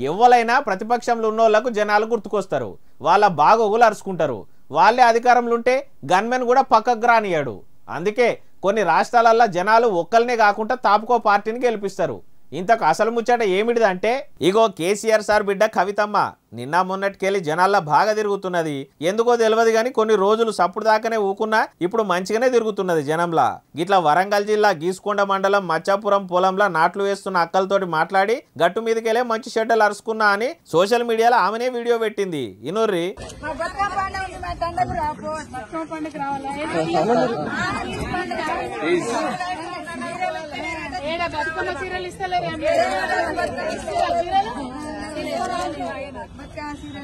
ఎవ్వలైనా ప్రతిపక్షంలో ఉన్నోళ్లకు జనాలు గుర్తుకొస్తారు, వాళ్ళ బాగోగులు అరుచుకుంటారు. వాళ్ళే అధికారంలో ఉంటే గన్మెన్ కూడా పక్కకు రానియాడు. అందుకే కొన్ని రాష్ట్రాలల్లో జనాలు ఒక్కరినే కాకుండా తాపుకో పార్టీని గెలిపిస్తారు. ఇంతకు అసలు ముచ్చట ఏమిటిదంటే, ఇగో కేసీఆర్ సార్ బిడ్డ కవితమ్మ నిన్న మొన్నటికెళ్ళి జనాల్లో బాగా తిరుగుతున్నది. ఎందుకో తెలియదు కానీ కొన్ని రోజులు సప్పుడు దాకానే ఊకున్నా ఇప్పుడు మంచిగానే తిరుగుతున్నది జనంలా. గిట్లా వరంగల్ జిల్లా గీసుకొండ మండలం మచ్చాపురం పొలంలో నాట్లు వేస్తున్న అక్కలతోటి మాట్లాడి గట్టు మీదకెళ్ళే మంచి షెడ్డలు అరుచుకున్నా అని సోషల్ మీడియాలో ఆమెనే వీడియో పెట్టింది. ఇనుర్రి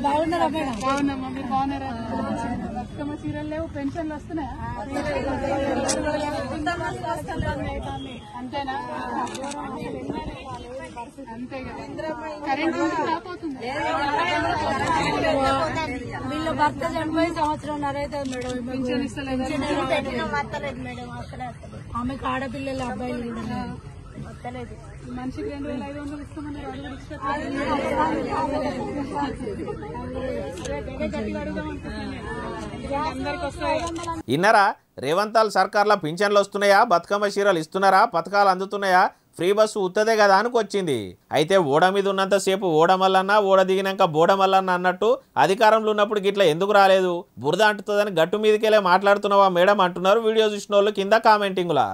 బాగున్నారా మేడం? బాగున్నామా, మీరు బాగున్నారా? బతుకమ్మ చీరలు లేవు, పెన్షన్లు వస్తున్నాయా? అంతేనా? అంతే కదా. కరెంట్ రాకపోతుంది. వీళ్ళు భర్త చనిపోయి సంవత్సరంన్నర అవుతుంది మేడం. Pension ఇస్తలేదు madam. అక్కడ ఆమెకు ఆడపిల్లలు అబ్బాయిలు కూడా వస్తలేదు. మనిషికి 2500 ఇస్తామన్నారు. ఇన్నరా రేవంతాల్ సర్కార్ల పింఛన్లు వస్తున్నాయా, బతుకమ్మ చీరలు ఇస్తున్నారా, పథకాలు అందుతున్నాయా, ఫ్రీ బస్సు ఉత్తదే కదా అనుకొచ్చింది. అయితే ఓడ మీద ఉన్నంతసేపు ఓడమల్లన్నా, ఓడ దిగినాక బోడమల్లన్నా అన్నట్టు అధికారంలో ఉన్నప్పుడు గిట్లా ఎందుకు రాలేదు, బురద అంటుతుందని గట్టు మీదకెళ్ళే మాట్లాడుతున్నావా మేడం అంటున్నారు వీడియో చూసిన వాళ్ళు కింద కామెంటింగ్లా.